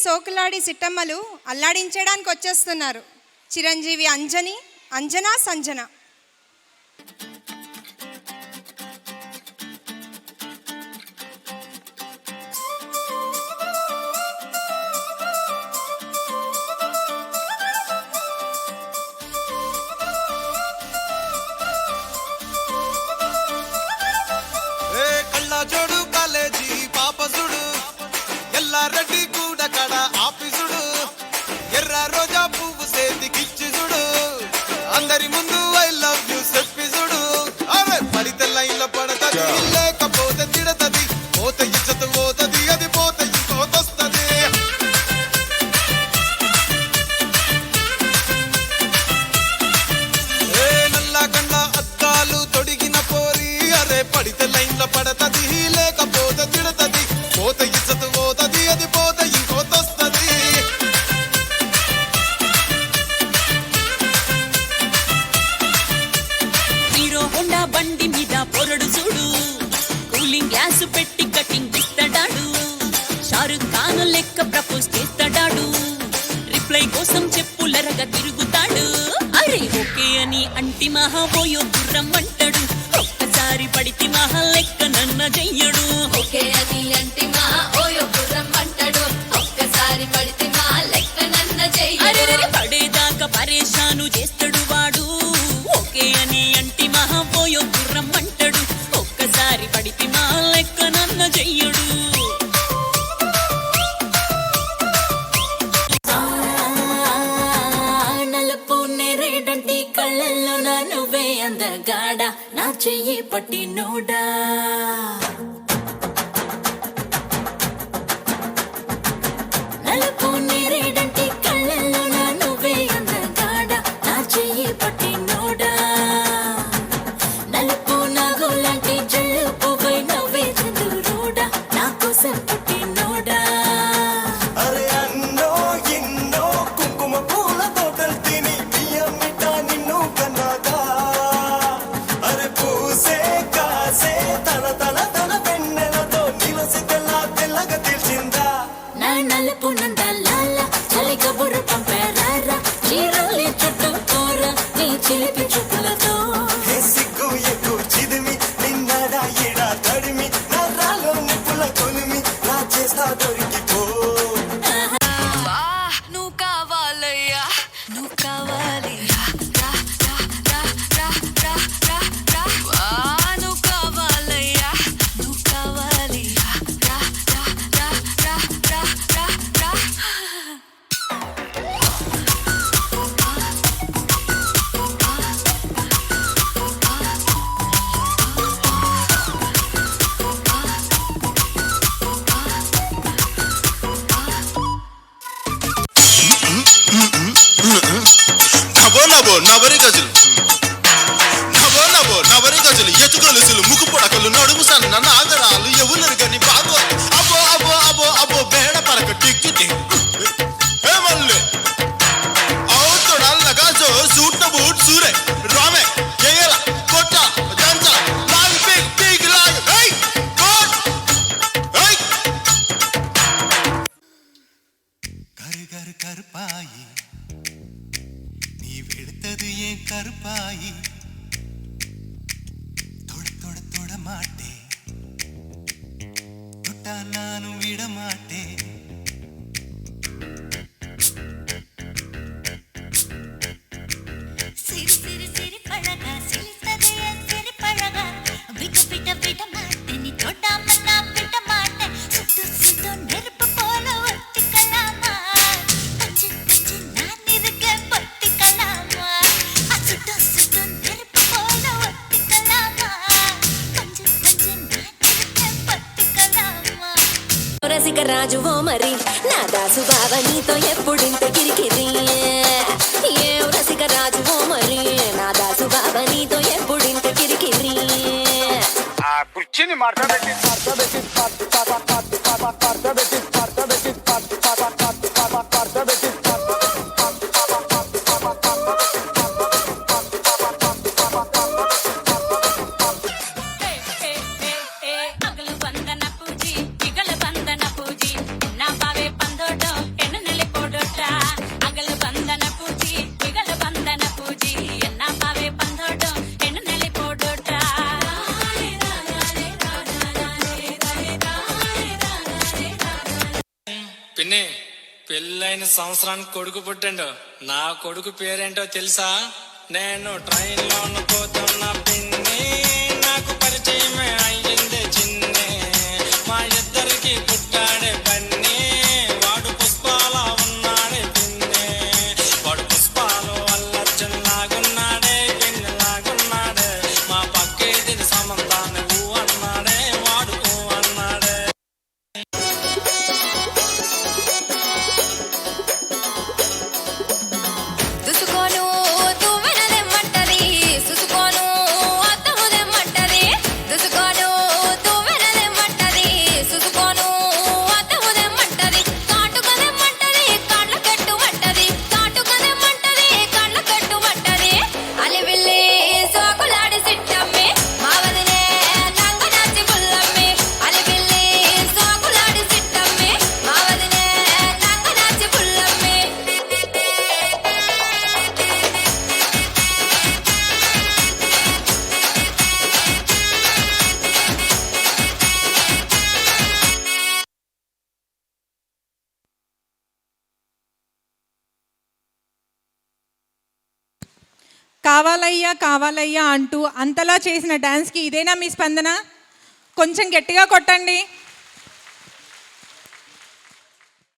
సోకులాడి సిట్టమ్మలు అల్లాడించడానికి వచ్చేస్తున్నారు. చిరంజీవి అంజని, అంజనా, సంజన. జోడు కాలేజీ పాపసుడు ఎల్లారెడ్డి కూడా కడ ఆఫీసుడు ఎర్ర రోజా పువ్వు సేతికిచ్చి చూడు అందరి ముందు ఐ లవ్ యూ చెప్పిసుడు. అరే పడితే లైన్ల పడతది లేకపోతే తిడతది పోత ఇచ్చత పోతది అది పోత ఇంకోతొస్తది. నల్ల కన్న అద్దాలు తొడిగిన పోరి అరే పడితే లైన్ల పడతది లేకపోతే తిడతది పోత ఇచ్చత పోతది అది పోత ఇంకోతొస్తది. హీరో హోండా బండి మీద పొరడు చూడు కూలింగ్ గ్లాస్ పెట్టి కటింగ్ ఇస్తాడాడు. షారుఖ్ ఖాన్ లెక్క ప్రపోజ్ చేస్తాడాడు. రిప్లై కోసం చెప్పులరగా తిరుగుతాడు. అరే ఓకే అని అంటి మహా పోయో గుర్రం అంటాడు. ఒక్కసారి పడితే మహా లెక్క నన్న చెయ్యడు. ఓకే అని అంటి మహా ఓయో గుర్రం అంటాడు. ఒక్కసారి పడితే మహా లెక్క నన్న చెయ్యడు. పడేదాకా పరేషాను చేస్తాడు వాడు. ఓకే అని అంటి మహా పోయో గుర్రం అంటాడు. ఒక్కసారి పడితే మహా లెక్క నన్న చెయ్యడు. కళ్ళల్లో నా నువ్వే అందగాడ నా చెయ్యి పట్టి నోడా. నలుపు నేరేడంటే కళ్ళల్లో నా నువ్వే అందగాడ నా చెయ్యి పట్టి నోడా. నలుపు నాగులాంటి జల్లు పువ్వై నవ్వే చంద్రుడా నా కోసం పుట్టి నోడా. అరే అన్నో ఎన్నో కుంకుమ పూల తోటలు తిని బియ్యమిట నిన్ను కన్నాగా. అరే పూసే కాసే తన తన తన వెన్నెలతో నిలసి తెల్లగా తెలిసిందా. నా నలుపు నందలాల చలిక బుర్ర పంపారా చీరలి చుట్టూ కూర నీ చిలిపి చుట్టులతో. సిగ్గు ఎక్కువ చిదిమి నిన్నడా ఎడా తడిమి నరాలో నిప్పుల కొలిమి నా చేస్తా దొరికిపో. నువ్వు కావాలయ్యా నువ్వు కావాలి నువ్వు కావాలయ్యా నువ్వు కావాలి. నభో నభో నవరి గజులు నభో నభో నవరి గజులు ఎత్తుకొలుసులు ముక్కు పొడకలు నడుము సన్న నాగరాలు ఎవరు గని బాగో అబో అబో అబో అబో బేడ పరక టిక్కి మళ్ళీ అవుతాడాలి నగాజో సూట్ బూట్ సూరే రామే చేయల కొట్ట దంచ లాగ్ బిగ్ బిగ్ లాగ్ హై కోట్ హై కరు కరు కరుపాయి நீ வெளுத்தது ஏன் கருப்பாயி தொட தொட தொட மாட்டே தொட்டா நானும் விட மாட்டே. సిరి సిరి సిరి పழగా సిలిస్తదే సిరి పழగా విట విట విట మాటని తోటమన్నా విట మాట సుట్టు సుట్టు నెరుపు పోల ఒత్తికలామా పంచి పంచి నానిరుకే పొత్తికలామా ఆ సుట్టు సుట్టు నెరుపు పోల ఒత్తికలామా పంచి పంచి నానిరుకే పొత్తికలామా. రసిక రాజువో మరి నా దాసు బావ నీతో ఎప్పుడింత కిరికిరి. ఏ రసిక రాజువో మరి నా దాసు బావ నీతో ఎప్పుడింత కిరికిరి. కుర్చీని మార్చబెట్టి అగలు వందన పూజి ఇగల వందన పూజి నా బావే పందోటం పెళ్ళైన సంవత్సరానికి కొడుకు పుట్టిండు. నా కొడుకు పేరేంటో తెలుసా? నేను ట్రైన్లో పోతున్న పిన్ని, నాకు పరిచయమే అయ్యింది చిన్ని. మా ఇద్దరికి పుట్టాడే బన్నీ, వాడు పుష్పాల ఉన్నాడే పిన్ని. వాడు పుష్పాలు అల్లర్జున్ లాగున్నాడే, పిన్ని లాగున్నాడే. మా పక్కేది సమంతాన్ని ఊ అన్నాడే, వాడు ఊ అన్నాడే. దుసుకోను తువ్వెనదెమ్మంటది, సుసుకోను అద్దముదెమ్మంటది. దుసుకోను తువ్వెనదెమ్మంటది, సుసుకోను అద్దముదెమ్మంటది. కాటుకదెమ్మంటది, కాళ్ళ కట్టుమంటది. కాటుకదెమ్మంటది, కాళ్ళ కట్టుమంటది. అలివిల్లి సోకులాడి సిట్టమ్మి, మా వదినే నంగనాచి పుల్లమ్మి. అలివిల్లి సోకులాడి సిట్టమ్మి, మా వదినే నంగనాచి పుల్లమ్మి. కావాలయ్యా కావాలయ్యా అంటూ అంతలా చేసిన డ్యాన్స్కి ఇదేనా మీ స్పందన? కొంచెం గట్టిగా కొట్టండి.